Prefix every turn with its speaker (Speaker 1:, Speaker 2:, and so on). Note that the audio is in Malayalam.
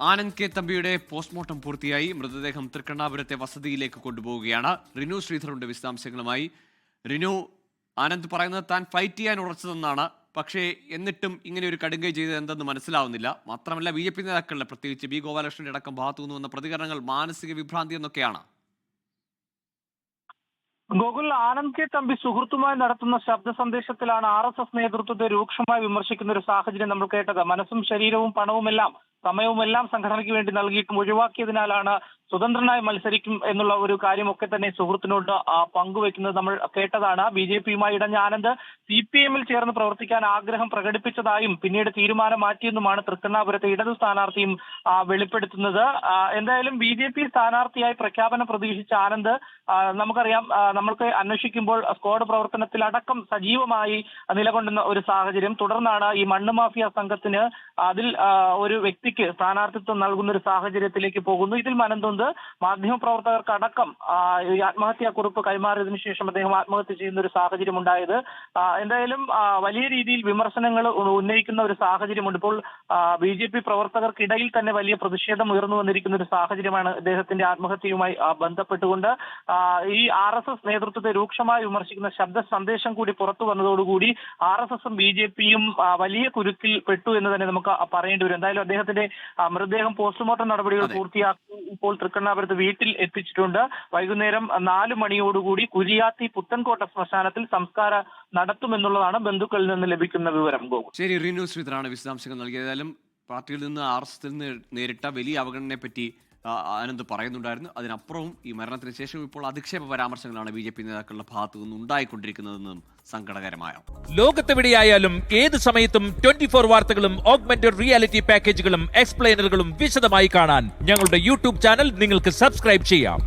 Speaker 1: ആനന്ദ് കെ തമ്പിയുടെ പോസ്റ്റ്മോർട്ടം പൂർത്തിയായി. മൃതദേഹം തൃക്കണ്ണാപുരത്തെ വസതിയിലേക്ക് കൊണ്ടുപോവുകയാണ്. റിനു ശ്രീധറുണ്ട് വിശദാംശങ്ങളുമായി. റിനു, ആനന്ദ് പറയുന്നത് താൻ ഫൈറ്റ് ചെയ്യാൻ ഉറച്ചതെന്നാണ്. പക്ഷേ എന്നിട്ടും ഇങ്ങനെ ഒരു കടുങ്കൈ ചെയ്തത് എന്തെന്ന് മനസ്സിലാവുന്നില്ല. മാത്രമല്ല BJP നേതാക്കളുടെ, പ്രത്യേകിച്ച് ബി ഗോപാലകൃഷ്ണന്റെ അടക്കം ഭാഗത്തുനിന്ന് വന്ന പ്രതികരണങ്ങൾ മാനസിക വിഭ്രാന്തി എന്നൊക്കെയാണ്.
Speaker 2: ഗോകുൽ, ആനന്ദ് കെ തമ്പി സുഹൃത്തുമായി നടത്തുന്ന ശബ്ദ സന്ദേശത്തിലാണ് RSS നേതൃത്വത്തെ രൂക്ഷമായി വിമർശിക്കുന്ന ഒരു സാഹചര്യം നമ്മൾ കേട്ടത്. മനസ്സും ശരീരവും പണവുമെല്ലാം സമയവുമെല്ലാം സംഘടനയ്ക്ക് വേണ്ടി നൽകിയിട്ടും ഒഴിവാക്കിയതിനാലാണ് സ്വതന്ത്രനായി മത്സരിക്കും എന്നുള്ള ഒരു കാര്യമൊക്കെ തന്നെ സുഹൃത്തിനോട് പങ്കുവെക്കുന്നത് നമ്മൾ കേട്ടതാണ്. BJPയുമായി ഇടഞ്ഞ ആനന്ദ് CPM-ൽ ചേർന്ന് പ്രവർത്തിക്കാൻ ആഗ്രഹം പ്രകടിപ്പിച്ചതായും പിന്നീട് തീരുമാനം മാറ്റിയെന്നുമാണ് തൃക്കണ്ണാപുരത്തെ ഇടതു സ്ഥാനാർത്ഥിയും വെളിപ്പെടുത്തുന്നത്. എന്തായാലും BJP സ്ഥാനാർത്ഥിയായി പ്രഖ്യാപനം പ്രതീക്ഷിച്ച ആനന്ദ്, നമുക്കറിയാം, നമ്മൾക്ക് അന്വേഷിക്കുമ്പോൾ സ്ക്വാഡ് പ്രവർത്തനത്തിൽ അടക്കം സജീവമായി നിലകൊണ്ടുന്ന ഒരു സാഹചര്യം. തുടർന്നാണ് ഈ മണ്ണ് മാഫിയ സംഘത്തിന് അതിൽ ഒരു വ്യക്തിക്ക് സ്ഥാനാർത്ഥിത്വം നൽകുന്ന ഒരു സാഹചര്യത്തിലേക്ക് പോകുന്നു. ഇതിൽ മനംതൊന്ത് മാധ്യമപ്രവർത്തകർക്ക് അടക്കം ഈ ആത്മഹത്യാ കുറിപ്പ് കൈമാറിയതിനു ശേഷം അദ്ദേഹം ആത്മഹത്യ ചെയ്യുന്ന ഒരു സാഹചര്യം ഉണ്ടായത്. എന്തായാലും വലിയ രീതിയിൽ വിമർശനങ്ങൾ ഉന്നയിക്കുന്ന ഒരു സാഹചര്യമുണ്ട്. ഇപ്പോൾ BJP പ്രവർത്തകർക്കിടയിൽ തന്നെ വലിയ പ്രതിഷേധം ഉയർന്നു വന്നിരിക്കുന്ന ഒരു സാഹചര്യമാണ് അദ്ദേഹത്തിന്റെ ആത്മഹത്യയുമായി ബന്ധപ്പെട്ടുകൊണ്ട്. ഈ RSS നേതൃത്വത്തെ രൂക്ഷമായി വിമർശിക്കുന്ന ശബ്ദ സന്ദേശം കൂടി പുറത്തു വന്നതോടുകൂടി RSSും BJPയും വലിയ കുരുക്കിൽ പെട്ടു എന്ന് തന്നെ നമുക്ക് പറയേണ്ടി വരും. എന്തായാലും അദ്ദേഹത്തിന്റെ മൃതദേഹം പോസ്റ്റ്മോർട്ടം നടപടികൾ പൂർത്തിയാക്കി ഇപ്പോൾ തൃക്കണ്ണാപുരത്ത് വീട്ടിൽ എത്തിച്ചിട്ടുണ്ട്. വൈകുന്നേരം 4 മണിയോടുകൂടി കുരിയാത്തി പുത്തൻകോട്ട ശ്മശാനത്തിൽ സംസ്കാരം നടത്തുമെന്നുള്ളതാണ് ബന്ധുക്കളിൽ നിന്ന് ലഭിക്കുന്ന വിവരം.
Speaker 1: ശരി, റിനു ശ്രീധറാണ് വിശദാംശങ്ങൾ നൽകിയത്. ഏതായാലും പാർട്ടിയിൽ നിന്ന് RSSൽ നിന്ന് നേരിട്ട വലിയ അവഗണനയെ പറ്റി ആനന്ദ് പറയുന്നുണ്ടായിരുന്നു. അതിനപ്പുറവും ഈ മരണത്തിന് ശേഷം ഇപ്പോൾ അധിക്ഷേപ പരാമർശങ്ങളാണ് BJP നേതാക്കളുടെ ഭാഗത്തു നിന്ന് ഉണ്ടായിക്കൊണ്ടിരിക്കുന്നതെന്നും സങ്കടകരമായ.
Speaker 3: ലോകത്തെവിടെയായാലും ഏത് സമയത്തും 24 വാർത്തകളും ഓഗ്മെന്റഡ് റിയാലിറ്റി പാക്കേജുകളും എക്സ്പ്ലെയിനറുകളും വിശദമായി കാണാൻ ഞങ്ങളുടെ YouTube ചാനൽ നിങ്ങൾക്ക് സബ്സ്ക്രൈബ് ചെയ്യാം.